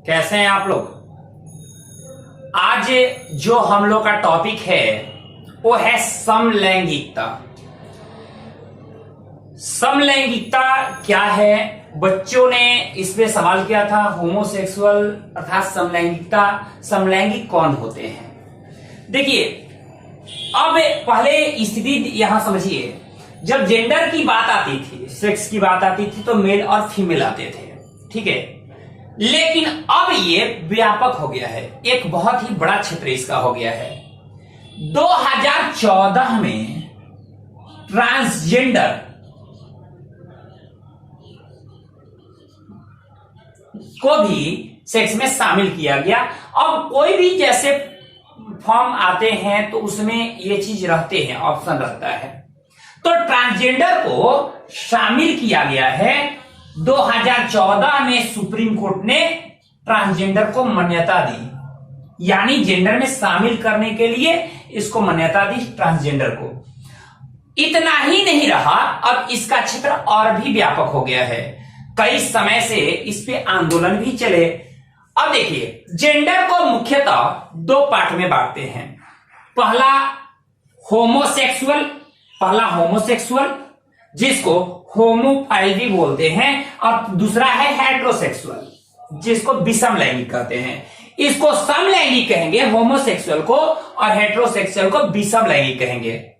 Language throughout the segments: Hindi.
कैसे हैं आप लोग। आज जो हम लोग का टॉपिक है वो है समलैंगिकता। समलैंगिकता क्या है, बच्चों ने इस पे सवाल किया था। होमोसेक्सुअल अर्थात समलैंगिकता, समलैंगिक कौन होते हैं। देखिए, अब पहले स्थिति यहां समझिए, जब जेंडर की बात आती थी, सेक्स की बात आती थी, तो मेल और फीमेल आते थे, ठीक है। लेकिन अब ये व्यापक हो गया है, एक बहुत ही बड़ा क्षेत्र इसका हो गया है। 2014 में ट्रांसजेंडर को भी सेक्स में शामिल किया गया। अब कोई भी जैसे फॉर्म आते हैं तो उसमें ये चीज रहते हैं, ऑप्शन रहता है। तो ट्रांसजेंडर को शामिल किया गया है। 2014 में सुप्रीम कोर्ट ने ट्रांसजेंडर को मान्यता दी, यानी जेंडर में शामिल करने के लिए इसको मान्यता दी ट्रांसजेंडर को। इतना ही नहीं रहा, अब इसका क्षेत्र और भी व्यापक हो गया है। कई समय से इस पे आंदोलन भी चले। अब देखिए, जेंडर को मुख्यतः दो पार्ट में बांटते हैं। पहला होमोसेक्सुअल जिसको होमोफाइल भी बोलते हैं, और दूसरा है हेट्रोसेक्सुअल जिसको विषम लैंगिक कहते हैं। इसको समलैंगिक कहेंगे होमोसेक्सुअल को, और हेट्रोसेक्सुअल को विषम लैंगिक कहेंगे।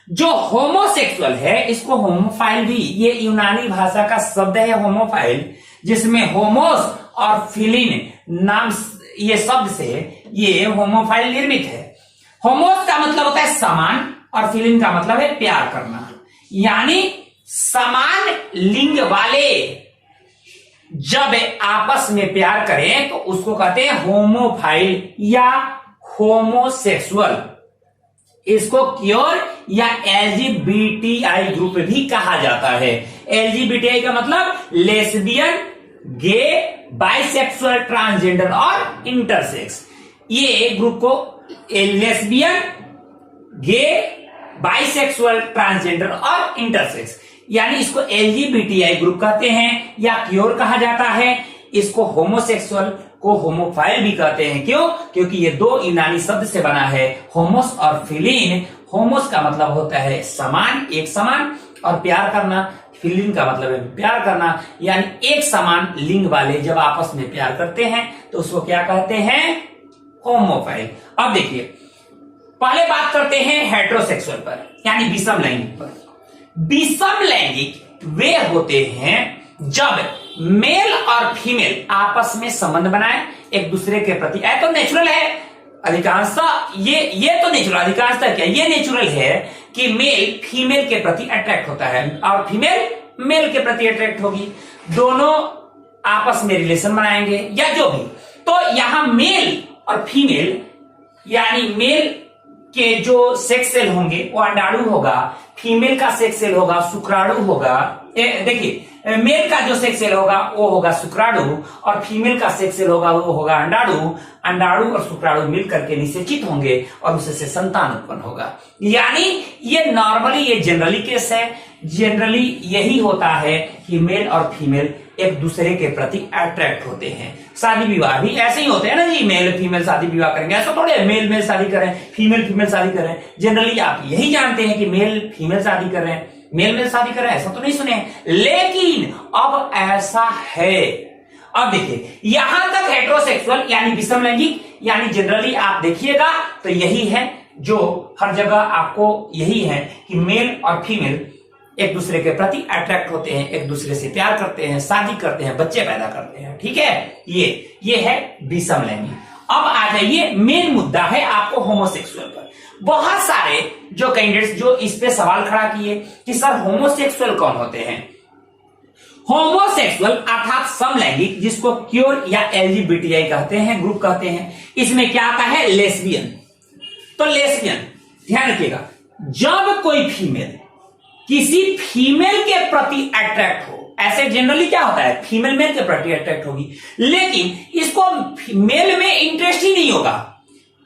जो होमोसेक्सुअल है इसको होमोफाइल भी, ये यूनानी भाषा का शब्द है होमोफाइल, जिसमें होमोस और फिलिन नाम, ये शब्द से ये होमोफाइल निर्मित है। होमोस का मतलब होता है समान, और फिलिन का मतलब है प्यार करना, यानी समान लिंग वाले जब आपस में प्यार करें तो उसको कहते हैं होमोफाइल या होमोसेक्सुअल। इसको क्योर या एलजीबीटीआई ग्रुप भी कहा जाता है। एलजीबीटीआई का मतलब लेस्बियन, गे, बाइसेक्सुअल, ट्रांसजेंडर और इंटरसेक्स। ये ग्रुप को लेस्बियन, गे, बाइसेक्सुअल, ट्रांसजेंडर और इंटरसेक्स, यानी इसको एलजीबीटीआई ग्रुप कहते हैं या क्योर कहा जाता है। इसको होमोसेक्सुअल को होमोफाइल भी कहते हैं। क्यों? क्योंकि ये दो यूनानी शब्द से बना है, होमोस और फिलिन। होमोस का मतलब होता है समान, एक समान, और प्यार करना। फिलिन का मतलब है प्यार करना, यानी एक समान लिंग वाले जब आपस में प्यार करते हैं तो उसको क्या कहते हैं? होमोफाइल। अब देखिए, पहले बात करते हैं हेट्रोसेक्सुअल पर, यानी विषम लैंगिक पर। विषम लैंगिक वे होते हैं जब मेल और फीमेल आपस में संबंध बनाए एक दूसरे के प्रति। ऐसा तो नेचुरल है, अधिकांशतः ये तो नेचुरल, अधिकांशतः क्या, ये नेचुरल है कि मेल फीमेल के प्रति अट्रैक्ट होता है और फीमेल मेल के प्रति अट्रैक्ट होगी। दोनों आपस में रिलेशन बनाएंगे या जो भी। तो यहां मेल और फीमेल, यानी मेल के जो सेक्स सेल होंगे वो अंडाणु होगा, फीमेल का सेक्स सेल होगा शुक्राणु होगा। देखिए, मेल का जो सेक्स सेल होगा वो होगा शुक्राणु, और फीमेल का सेक्स सेल होगा वो होगा अंडाणु। अंडाणु और शुक्राणु मिलकर के निषेचित होंगे और उससे संतान उत्पन्न होगा। यानी ये नॉर्मली, ये जनरली केस है। जनरली यही होता है कि मेल और फीमेल एक दूसरे के प्रति अट्रैक्ट होते हैं। शादी विवाह भी ऐसे ही होते हैं ना जी, मेल फीमेल शादी विवाह करेंगे, ऐसा थोड़े मेल मेल शादी करें, फीमेल फीमेल शादी करें। जनरली आप यही जानते हैं कि मेल फीमेल शादी कर रहे हैं, मेल मेल शादी कर रहे हैं, ऐसा तो नहीं सुने। लेकिन अब ऐसा है। अब देखिए, यहां तक हेट्रोसेक्सुअल यानी विषम लैंगिक, यानी जनरली आप देखिएगा तो यही है, जो हर जगह आपको यही है कि मेल और फीमेल एक दूसरे के प्रति अट्रैक्ट होते हैं, एक दूसरे से प्यार करते हैं, शादी करते हैं, बच्चे पैदा करते हैं, ठीक है। ये है विषम लैंगिक। अब आ जाइए, मेन मुद्दा है आपको होमोसेक्सुअल पर। बहुत सारे जो कैंडिडेट्स जो इस पे सवाल खड़ा किए कि सर होमोसेक्सुअल कौन होते हैं। होमोसेक्सुअल अर्थात समलैंगिक, जिसको क्योर या एलजीबीटीआई कहते हैं, ग्रुप कहते हैं, इसमें क्या आता है? लेस्बियन। तो लेस्बियन, ध्यान रखिएगा, जब कोई फीमेल किसी फीमेल के प्रति अट्रैक्ट हो, ऐसे जनरली क्या होता है, फीमेल मेल के प्रति अट्रैक्ट होगी, लेकिन इसको मेल में इंटरेस्ट ही नहीं होगा,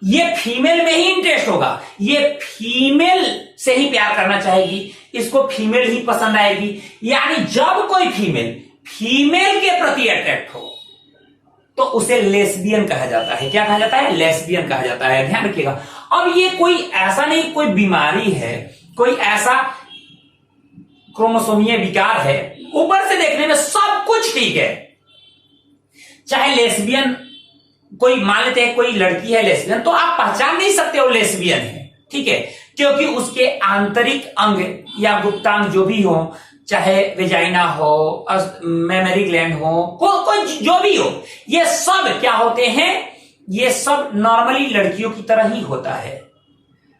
ये फीमेल में ही इंटरेस्ट होगा, ये फीमेल से ही प्यार करना चाहेगी, इसको फीमेल ही पसंद आएगी। यानी जब कोई फीमेल के प्रति अट्रैक्ट हो तो तो उसे लेस्बियन कहा जाता है। क्या कहा जाता है? लेस्बियन कहा जाता है। ध्यान रखिएगा। अब ये कोई ऐसा नहीं, कोई बीमारी है, कोई ऐसा क्रोमोसोमीय विकार है, ऊपर से देखने में सब कुछ ठीक है। चाहे लेस्बियन, कोई मान लेते हैं कोई लड़की है लेस्बियन, तो आप पहचान नहीं सकते वो लेस्बियन है, ठीक है, क्योंकि उसके आंतरिक अंग या गुप्तांग जो भी हो, चाहे वेजाइना हो, मेमरी ग्लैंड हो, कोई जो भी हो, ये सब क्या होते हैं? ये सब नॉर्मली लड़कियों की तरह ही होता है,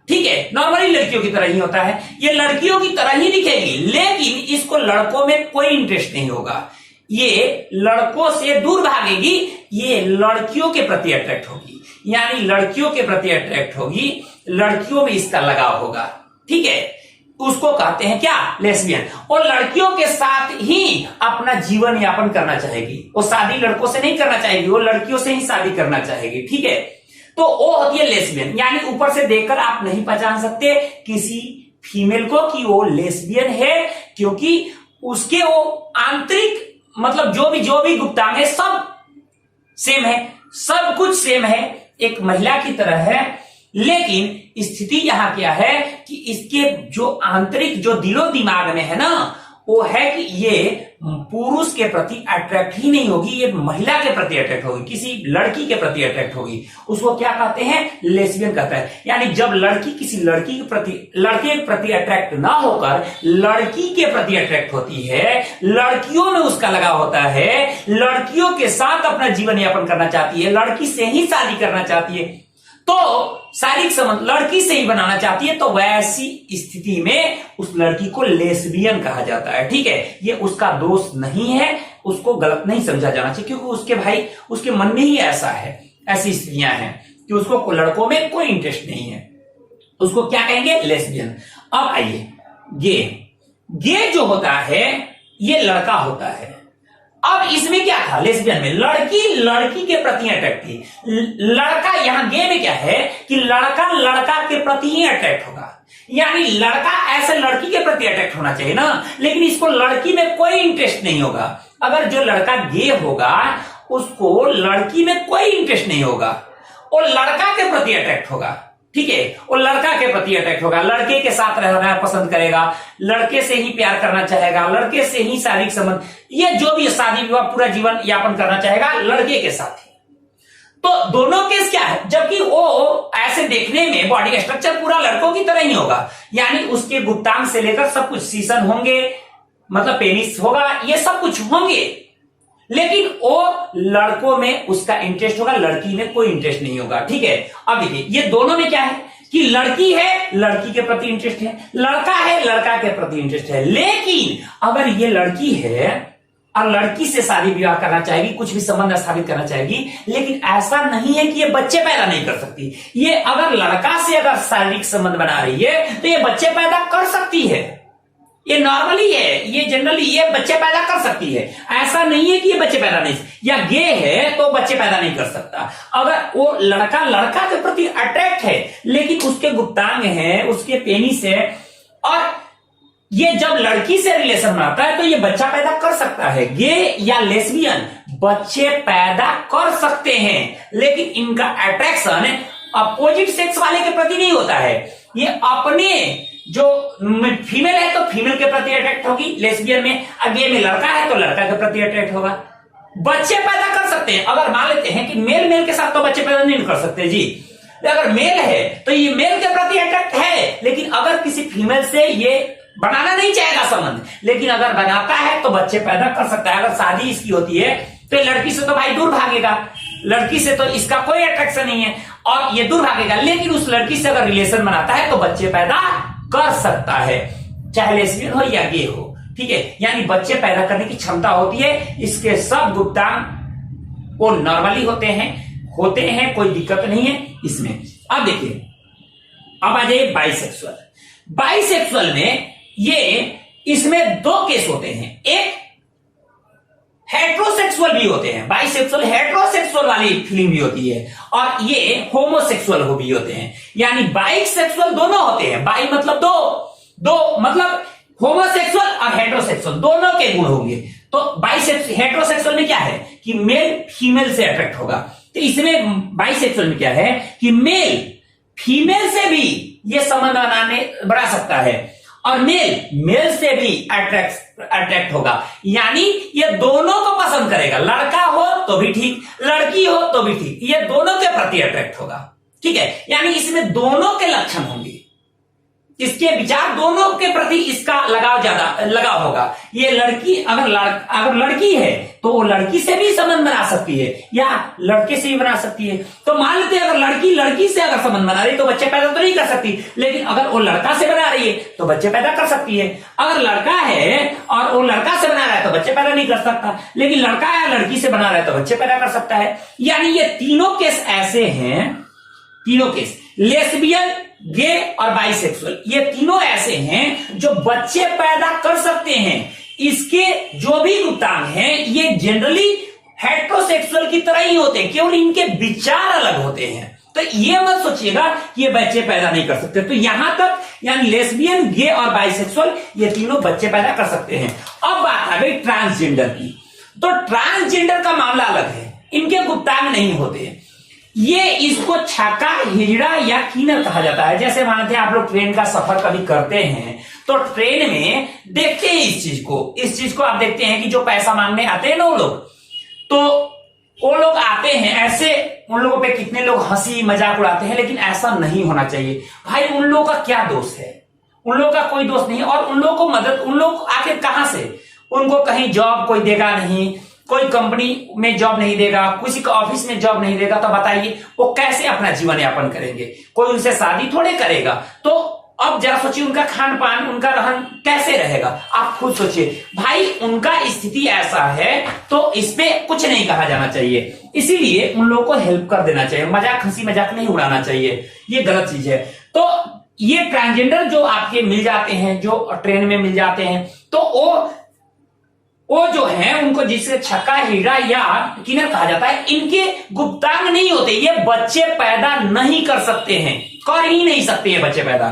ठीक है, नॉर्मली लड़कियों की तरह ही होता है। ये लड़कियों की तरह ही दिखेगी, लेकिन इसको लड़कों में कोई इंटरेस्ट नहीं होगा। ये लड़कों से दूर भागेगी, ये लड़कियों के प्रति अट्रैक्ट होगी, यानी लड़कियों के प्रति अट्रैक्ट होगी, लड़कियों में इसका लगाव होगा, ठीक है। उसको कहते हैं क्या? लेस्बियन। और लड़कियों के साथ ही अपना जीवन यापन करना चाहेगी, वो शादी लड़कों से नहीं करना चाहेगी, वो लड़कियों से ही शादी करना चाहेगी, ठीक है। तो वो होती है लेस्बियन, यानी ऊपर से देखकर आप नहीं पहचान सकते किसी फीमेल को कि वो लेस्बियन है, क्योंकि उसके वो आंतरिक मतलब जो भी गुप्तांग है सब सेम है, सब कुछ सेम है, एक महिला की तरह है। लेकिन स्थिति यहां क्या है कि इसके जो आंतरिक जो दिलो दिमाग में है ना, वो है कि ये पुरुष के प्रति अट्रैक्ट ही नहीं होगी, ये महिला के प्रति अट्रैक्ट होगी, किसी लड़की के प्रति अट्रैक्ट होगी। उसको क्या कहते हैं? लेस्बियन कहते हैं। यानी जब लड़की किसी लड़की के प्रति, लड़के के प्रति अट्रैक्ट ना होकर लड़की के प्रति अट्रैक्ट होती है, लड़कियों में उसका लगाव होता है, लड़कियों के साथ अपना जीवन यापन करना चाहती है, लड़की से ही शादी करना चाहती है, तो शारीरिक संबंध लड़की से ही बनाना चाहती है, तो वैसी स्थिति में उस लड़की को लेस्बियन कहा जाता है, ठीक है। ये उसका दोष नहीं है, उसको गलत नहीं समझा जाना चाहिए, क्योंकि उसके भाई उसके मन में ही ऐसा है, ऐसी स्त्रियां हैं कि उसको लड़कों में कोई इंटरेस्ट नहीं है, उसको क्या कहेंगे? लेस्बियन। अब आइए गे जो होता है ये लड़का होता है। अब इसमें क्या था? लेस्बियन में लड़की के प्रति अट्रैक्ट थी, लड़का यहां गे में क्या है कि लड़का के प्रति ही अट्रैक्ट होगा, यानी लड़का ऐसे लड़की के प्रति अट्रैक्ट होना चाहिए ना, लेकिन इसको लड़की में कोई इंटरेस्ट नहीं होगा। अगर जो लड़का गे होगा उसको लड़की में कोई इंटरेस्ट नहीं होगा, और लड़का के प्रति अट्रैक्ट होगा, ठीक है, वो लड़का के प्रति अट्रैक्ट होगा, लड़के के साथ रहना पसंद करेगा, लड़के से ही प्यार करना चाहेगा, लड़के से ही शारीरिक संबंध, ये जो भी शादी विवाह पूरा जीवन यापन करना चाहेगा लड़के के साथ ही। तो दोनों केस क्या है? जबकि वो ऐसे देखने में बॉडी स्ट्रक्चर पूरा लड़कों की तरह ही होगा, यानी उसके गुप्तांग से लेकर सब कुछ सीसन होंगे, मतलब पेनिस होगा, ये सब कुछ होंगे, लेकिन वो लड़कों में उसका इंटरेस्ट होगा, लड़की में कोई इंटरेस्ट नहीं होगा, ठीक है। अब देखिए ये दोनों में क्या है कि लड़की है, लड़की के प्रति इंटरेस्ट है, लड़का है, लड़का के प्रति इंटरेस्ट है। लेकिन अगर ये लड़की है और लड़की से शादी विवाह करना चाहेगी, कुछ भी संबंध स्थापित करना चाहेगी, लेकिन ऐसा नहीं है कि ये बच्चे पैदा नहीं कर सकती। ये अगर लड़का से अगर शारीरिक संबंध बना रही है तो ये बच्चे पैदा कर सकती है, ये नॉर्मली है, ये जनरली ये बच्चे पैदा कर सकती है। ऐसा नहीं है कि ये बच्चे पैदा नहीं, या गे है तो बच्चे पैदा नहीं कर सकता। अगर वो लड़का के प्रति अट्रैक्ट है, लेकिन उसके गुप्तांग है, उसके पेनिस है, और ये जब लड़की से रिलेशन बनाता है तो ये बच्चा पैदा कर सकता है। गे या लेस्बियन बच्चे पैदा कर सकते हैं, लेकिन इनका अट्रैक्शन अपोजिट सेक्स वाले के प्रति नहीं होता है। ये अपने जो फीमेल है तो फीमेल के प्रति अट्रैक्ट होगी लेस्बियन में, गे में लड़का है तो लड़का के प्रति अट्रैक्ट होगा। बच्चे पैदा कर सकते हैं, अगर मान लेते हैं कि मेल के साथ तो बच्चे पैदा नहीं कर सकते जी, अगर मेल है तो ये मेल के प्रति अट्रैक्ट है, लेकिन अगर किसी फीमेल से ये बनाना नहीं चाहेगा संबंध, लेकिन अगर बनाता है तो बच्चे पैदा कर सकता है। अगर शादी इसकी होती है तो लड़की से तो भाई दूर भागेगा, लड़की से तो इसका कोई अट्रैक्शन नहीं है और ये दूर भागेगा, लेकिन उस लड़की से अगर रिलेशन बनाता है तो बच्चे पैदा कर सकता है, चाहे लेस्बियन हो या गे हो, ठीक है। यानी बच्चे पैदा करने की क्षमता होती है, इसके सब गुप्तांग वो नॉर्मली होते हैं, कोई दिक्कत नहीं है इसमें। अब देखिए, अब आ जाइए बाइसेक्सुअल। बाइसेक्सुअल में ये इसमें दो केस होते हैं, एक हेट्रोसेक्सुअल भी होते हैं, बाइसेक्सुअल हेट्रोसेक्सुअल वाली फीलिंग भी होती है, और ये होमोसेक्सुअल हो भी होते हैं। यानी बाइसेक्सुअल दोनों होते हैं, बाई मतलब दो मतलब होमोसेक्सुअल और हेट्रोसेक्सुअल दोनों के गुण होंगे। तो हेट्रोसेक्सुअल में क्या है कि मेल फीमेल से अट्रैक्ट होगा। तो इसमें बाइसेक्सुअल में क्या है कि मेल फीमेल से भी ये संबंध बना सकता है और मेल से भी अट्रैक्ट होगा, यानी ये दोनों को पसंद करेगा, लड़का हो तो भी ठीक, लड़की हो तो भी ठीक, ये दोनों के प्रति अट्रैक्ट होगा। ठीक है, यानी इसमें दोनों के लक्षण होंगे, इसके विचार दोनों के प्रति इसका लगाव होगा। ये लड़की अगर लड़की है तो वो लड़की से भी संबंध बना सकती है या लड़के से भी बना सकती है। तो मान लेते हैं अगर लड़की से अगर संबंध बना रही तो बच्चे पैदा तो नहीं कर सकती, लेकिन अगर वो लड़का से बना रही है तो बच्चे पैदा कर सकती है। अगर लड़का है और वो लड़का से बना रहा है तो बच्चे पैदा नहीं कर सकता, लेकिन लड़का या लड़की से बना रहा है तो बच्चे पैदा कर सकता है। यानी ये तीनों केस ऐसे हैं, तीनों केस लेस्बियन, गे और बाइसेक्सुअल, ये तीनों ऐसे हैं जो बच्चे पैदा कर सकते हैं। इसके जो भी गुप्तांग हैं ये जनरली हेट्रोसेक्सुअल की तरह ही होते हैं, केवल इनके विचार अलग होते हैं। तो ये मत सोचिएगा कि ये बच्चे पैदा नहीं कर सकते। तो यहां तक यानी लेस्बियन, गे और बाइसेक्सुअल ये तीनों बच्चे पैदा कर सकते हैं। अब बात आ गई ट्रांसजेंडर की। तो ट्रांसजेंडर का मामला अलग है, इनके गुप्तांग नहीं होते। ये इसको छाका, हिजड़ा या कीनर कहा जाता है। जैसे मानते हैं आप लोग ट्रेन का सफर कभी करते हैं तो ट्रेन में देखते हैं इस चीज को आप देखते हैं कि जो पैसा मांगने आते हैं ना वो लोग आते हैं ऐसे, उन लोगों पे कितने लोग हंसी मजाक उड़ाते हैं, लेकिन ऐसा नहीं होना चाहिए भाई। उन लोगों का क्या दोष है? उन लोगों का कोई दोष नहीं। और उन लोगों को मदद, उन लोग आखिर कहां से? उनको कहीं जॉब कोई देगा नहीं, कोई कंपनी में जॉब नहीं देगा, किसी का ऑफिस में जॉब नहीं देगा, तो बताइए वो कैसे अपना जीवन यापन करेंगे? कोई उनसे शादी थोड़े करेगा। तो अब जरा सोचिए उनका खान पान, उनका रहन कैसे रहेगा? आप खुद सोचिए भाई, उनका स्थिति ऐसा है तो इस पे कुछ नहीं कहा जाना चाहिए। इसीलिए उन लोगों को हेल्प कर देना चाहिए, मजाक, हंसी मजाक नहीं उड़ाना चाहिए, ये गलत चीज है। तो ये ट्रांसजेंडर जो आपके मिल जाते हैं, जो ट्रेन में मिल जाते हैं, तो वो जो है उनको जिसे छक्का, हीरा या किन्नर कहा जाता है, इनके गुप्तांग नहीं होते, ये बच्चे पैदा नहीं कर सकते हैं, कर ही नहीं सकते ये बच्चे पैदा।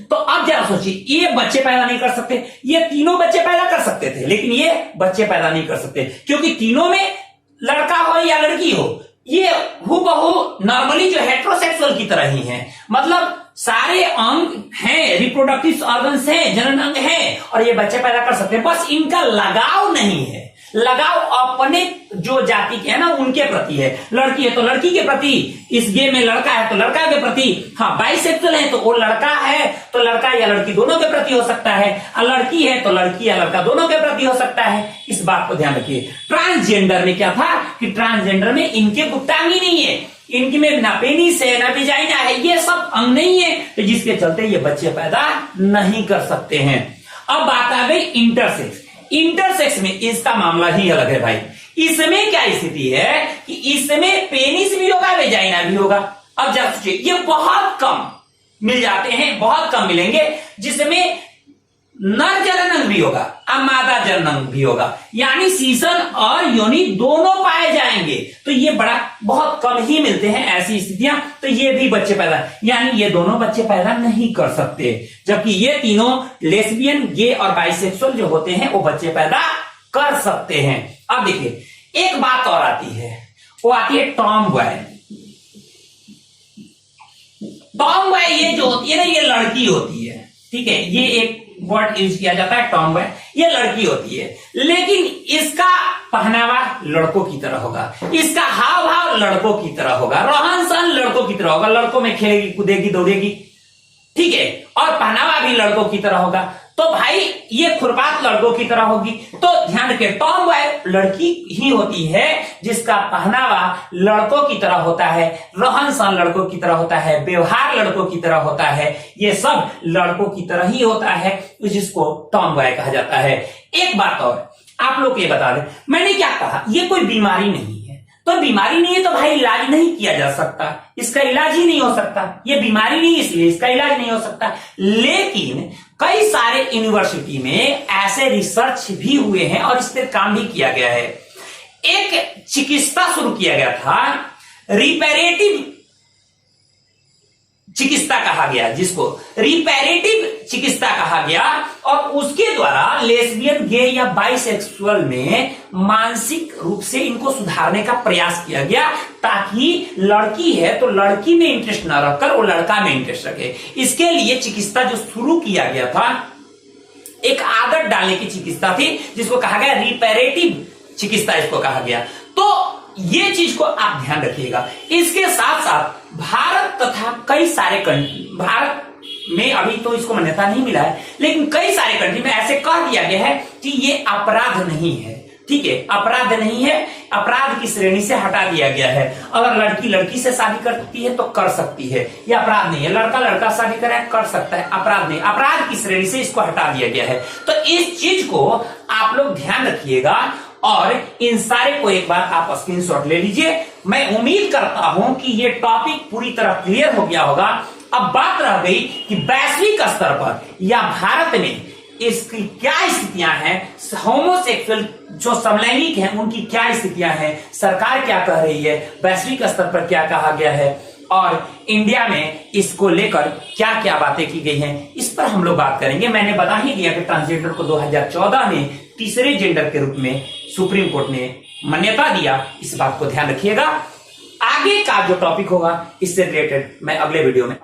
तो अब जरा सोचिए, ये बच्चे पैदा नहीं कर सकते, ये तीनों बच्चे पैदा कर सकते थे, लेकिन ये बच्चे पैदा नहीं कर सकते क्योंकि तीनों में लड़का हो या लड़की हो, ये हूबहू नॉर्मली जो हेट्रोसेक्सुअल की तरह ही है। मतलब सारे अंग हैं, रिप्रोडक्टिव ऑर्गन्स हैं, जनन अंग हैं और ये बच्चे पैदा कर सकते हैं, बस इनका लगाव नहीं है। लगाव अपने जो जाति के है ना उनके प्रति है। लड़की है तो लड़की के प्रति, इस गे में लड़का है तो लड़का के प्रति, हाँ बाइसेक्सुअल है तो वो लड़का है तो लड़का या लड़की दोनों के प्रति हो सकता है, और लड़की है तो लड़की या लड़का दोनों के प्रति हो सकता है। इस बात को ध्यान रखिए। ट्रांसजेंडर में क्या था कि ट्रांसजेंडर में इनके गुप्तांग ही नहीं है, इनकी में ना पेनिस है ना विजाइना है, ये सब अंग नहीं है, तो जिसके चलते ये बच्चे पैदा नहीं कर सकते हैं। अब बात आ गई इंटरसेक्स। इंटरसेक्स में इसका मामला ही अलग है भाई। इसमें क्या स्थिति है कि इसमें पेनिस भी होगा, वेजाइना भी होगा। अब जरा सोचिए, ये बहुत कम मिल जाते हैं, बहुत कम मिलेंगे जिसमें नर जननांग भी होगा और मादा जननांग भी होगा, यानी सीसन और योनि दोनों पाए जाएंगे। तो ये बहुत कम ही मिलते हैं ऐसी स्थितियां, तो ये भी बच्चे पैदा, यानी ये दोनों बच्चे पैदा नहीं कर सकते, जबकि ये तीनों लेस्बियन, गे और बाइसेक्सुअल जो होते हैं वो बच्चे पैदा कर सकते हैं। अब देखिए एक बात और आती है, वो आती है टॉम बॉय। टॉम बॉय ये जो होती है ना, ये लड़की होती है, ठीक है, ये एक वर्ड यूज किया जाता है टॉम बॉय, ये लड़की होती है, लेकिन इसका पहनावा लड़कों की तरह होगा, इसका हाव भाव लड़कों की तरह होगा, रहन सहन लड़कों की तरह होगा, लड़कों में खेलेगी, कूदेगी, दौड़ेगी, ठीक है, और पहनावा भी लड़कों की तरह होगा। तो भाई ये खुरपात लड़कों की तरह होगी। तो ध्यान रखिए, टॉम बॉय लड़की ही होती है जिसका पहनावा लड़कों की तरह होता है, रहन सहन लड़कों की तरह होता है, व्यवहार लड़कों की तरह होता है, ये सब लड़कों की तरह ही होता है, जिसको टॉम बॉय कहा जाता है। एक बात और आप लोग ये बता दें, मैंने क्या कहा, ये कोई बीमारी नहीं है, तो बीमारी नहीं है तो भाई इलाज नहीं किया जा सकता, इसका इलाज ही नहीं हो सकता, ये बीमारी नहीं इसलिए इसका इलाज नहीं हो सकता। लेकिन कई सारे यूनिवर्सिटी में ऐसे रिसर्च भी हुए हैं और इस पर काम भी किया गया है। एक चिकित्सा शुरू किया गया था, रिपेरेटिव चिकित्सा कहा गया, जिसको रिपेरेटिव चिकित्सा कहा गया, और उसके द्वारा लेस्बियन, गे या बाइसेक्सुअल में मानसिक रूप से इनको सुधारने का प्रयास किया गया, ताकि लड़की है तो लड़की में इंटरेस्ट ना रखकर वो लड़का में इंटरेस्ट रखे। इसके लिए चिकित्सा जो शुरू किया गया था, एक आदत डालने की चिकित्सा थी, जिसको कहा गया रिपेरेटिव चिकित्सा इसको कहा गया। तो ये चीज को आप ध्यान रखिएगा। इसके साथ साथ भारत तथा कई सारे कंट्री, भारत में अभी तो इसको मान्यता नहीं मिला है, लेकिन कई सारे कंट्री में ऐसे कह दिया गया है कि ये अपराध नहीं है। ठीक है, अपराध नहीं है, अपराध की श्रेणी से हटा दिया गया है। अगर लड़की लड़की से शादी करती है तो कर सकती है, ये अपराध नहीं है। लड़का लड़का शादी करे कर सकता है, अपराध नहीं, अपराध की श्रेणी से इसको हटा दिया गया है। तो इस चीज को आप लोग ध्यान रखिएगा, और इन सारे को एक बार आप स्क्रीनशॉट ले लीजिए। मैं उम्मीद करता हूं कि ये टॉपिक पूरी तरह क्लियर हो गया होगा। अब बात रह गई कि वैश्विक स्तर पर या भारत में इसकी क्या स्थितियां हैं, होमोसेक्सुअल जो समलैंगिक हैं उनकी क्या स्थितियां हैं, सरकार क्या कह रही है, वैश्विक स्तर पर क्या कहा गया है, और इंडिया में इसको लेकर क्या क्या बातें की गई हैं, इस पर हम लोग बात करेंगे। मैंने बता ही दिया कि ट्रांसजेंडर को 2014 में तीसरे जेंडर के रूप में सुप्रीम कोर्ट ने मान्यता दिया। इस बात को ध्यान रखिएगा। आगे का जो टॉपिक होगा इससे रिलेटेड मैं अगले वीडियो में